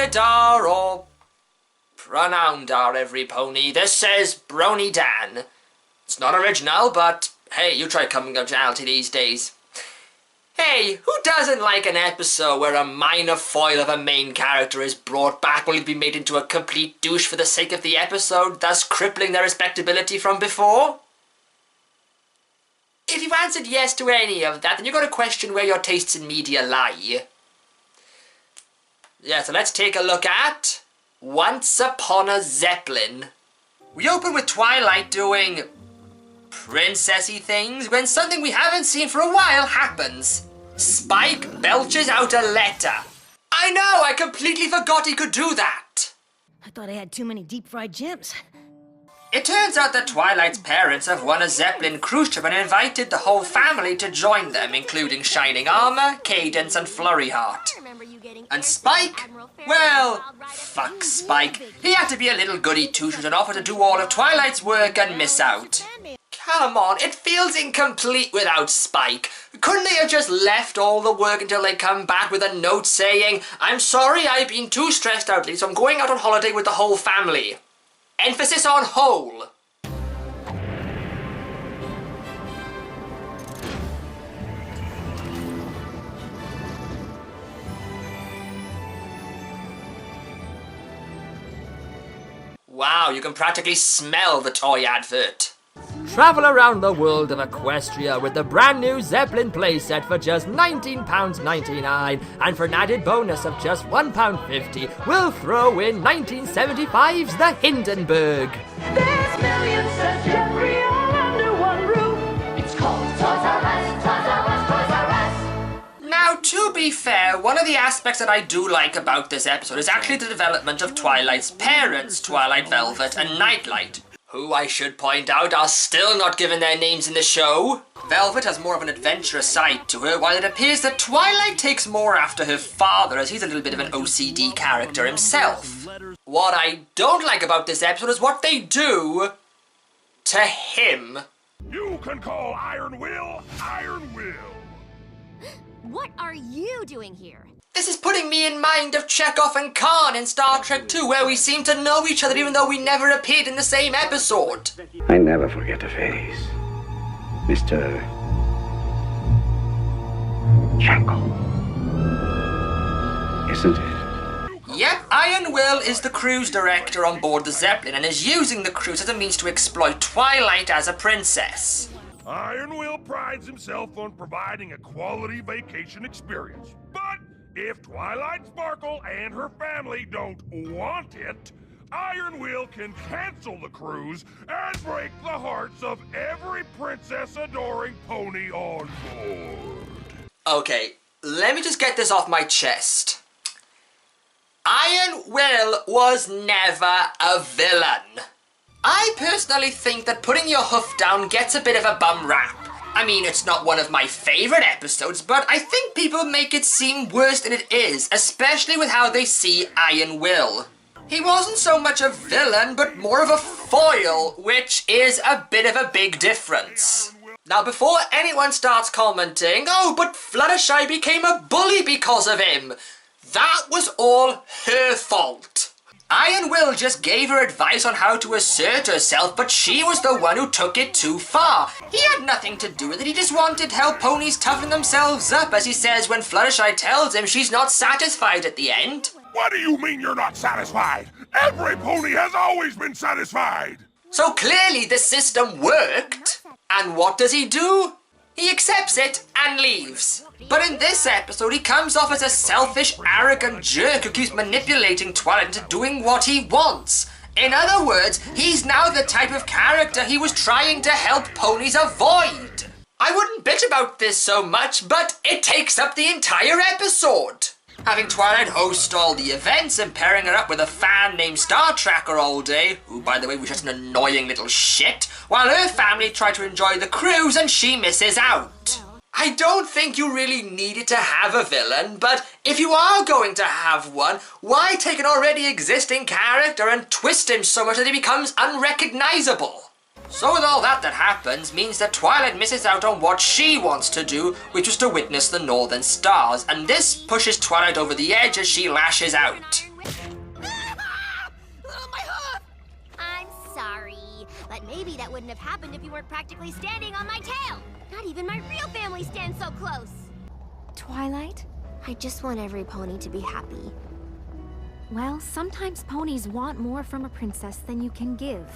Polydar or Pronoundar, every pony. This is BronyDan. It's not original, but hey, you try coming up reality these days. Hey, who doesn't like an episode where a minor foil of a main character is brought back only to be made into a complete douche for the sake of the episode, thus crippling their respectability from before? If you've answered yes to any of that, then you've got to question where your tastes in media lie. Yeah, so let's take a look at Once Upon a Zeppelin. We open with Twilight doing princessy things when something we haven't seen for a while happens. Spike belches out a letter. I know, I completely forgot he could do that. I thought I had too many deep-fried gems. It turns out that Twilight's parents have won a Zeppelin cruise trip and invited the whole family to join them, including Shining Armor, Cadence, and Flurryheart. And Spike? Well, fuck Spike. He had to be a little goody two-shoes and offer to do all of Twilight's work and miss out. Come on, it feels incomplete without Spike. Couldn't they have just left all the work until they come back with a note saying, "I'm sorry, I've been too stressed out lately, so I'm going out on holiday with the whole family." Emphasis on whole. Wow, you can practically smell the toy advert. Travel around the world of Equestria with the brand new Zeppelin playset for just £19.99, and for an added bonus of just £1.50, we'll throw in 1975's The Hindenburg. There's millions of Jeffrey all under one roof. It's called Toys R Us, Toys R Us, Toys R Us. Now, to be fair, one of the aspects that I do like about this episode is actually the development of Twilight's parents, Twilight Velvet and Nightlight, who I should point out are still not given their names in the show. Velvet has more of an adventurous side to her, while it appears that Twilight takes more after her father, as he's a little bit of an OCD character himself. What I don't like about this episode is what they do to him. You can call Iron Will, Iron Will. What are you doing here? This is putting me in mind of Chekhov and Khan in Star Trek 2, where we seem to know each other even though we never appeared in the same episode. I never forget a face. Mr. Jekyll. Isn't it? Yep, Iron Will is the cruise director on board the Zeppelin and is using the cruise as a means to exploit Twilight as a princess. Iron Will prides himself on providing a quality vacation experience. But if Twilight Sparkle and her family don't want it, Iron Will can cancel the cruise and break the hearts of every princess-adoring pony on board. Okay, let me just get this off my chest. Iron Will was never a villain. I personally think that putting your hoof down gets a bit of a bum rap. I mean, it's not one of my favourite episodes, but I think people make it seem worse than it is, especially with how they see Iron Will. He wasn't so much a villain, but more of a foil, which is a bit of a big difference. Now, before anyone starts commenting, "Oh, but Fluttershy became a bully because of him," that was all her fault. Iron Will just gave her advice on how to assert herself, but she was the one who took it too far. He had nothing to do with it, he just wanted to help ponies toughen themselves up, as he says when Fluttershy tells him she's not satisfied at the end. What do you mean you're not satisfied? Every pony has always been satisfied. So clearly the system worked. And what does he do? He accepts it and leaves. But in this episode, he comes off as a selfish, arrogant jerk who keeps manipulating Twilight into doing what he wants. In other words, he's now the type of character he was trying to help ponies avoid. I wouldn't bitch about this so much, but it takes up the entire episode. Having Twilight host all the events and pairing her up with a fan named Star Tracker all day, who, by the way, was just an annoying little shit, while her family try to enjoy the cruise and she misses out. I don't think you really needed to have a villain, but if you are going to have one, why take an already existing character and twist him so much that he becomes unrecognizable? So with all that happens means that Twilight misses out on what she wants to do, which was to witness the Northern Stars, and this pushes Twilight over the edge as she lashes out. Maybe that wouldn't have happened if you weren't practically standing on my tail. Not even my real family stands so close. Twilight? I just want every pony to be happy. Well, sometimes ponies want more from a princess than you can give,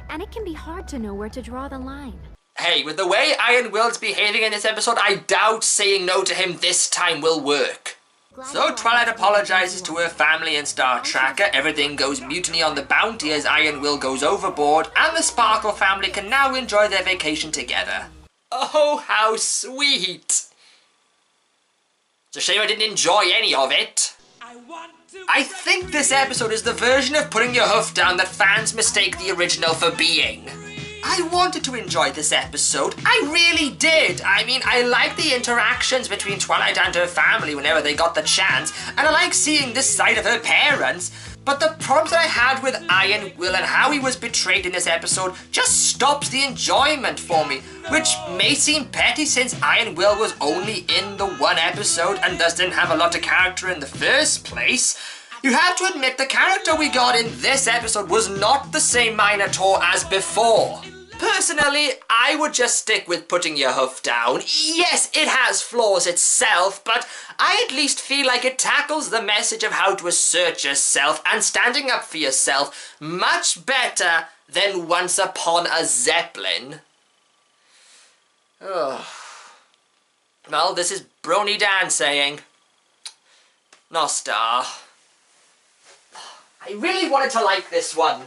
and it can be hard to know where to draw the line. Hey, with the way Iron Will's behaving in this episode, I doubt saying no to him this time will work. So Twilight apologizes to her family and Star Tracker, everything goes mutiny on the Bounty as Iron Will goes overboard, and the Sparkle family can now enjoy their vacation together. Oh, how sweet! It's a shame I didn't enjoy any of it. I think this episode is the version of putting your hoof down that fans mistake the original for being. I wanted to enjoy this episode. I really did. I mean, I like the interactions between Twilight and her family whenever they got the chance, and I like seeing this side of her parents. But the problems that I had with Iron Will and how he was betrayed in this episode just stops the enjoyment for me, which may seem petty since Iron Will was only in the one episode and thus didn't have a lot of character in the first place. You have to admit the character we got in this episode was not the same Minotaur as before. Personally, I would just stick with putting your hoof down. Yes, it has flaws itself, but I at least feel like it tackles the message of how to assert yourself and standing up for yourself much better than Once Upon a Zeppelin. Oh. Well, this is BronyDan saying, no star. I really wanted to like this one.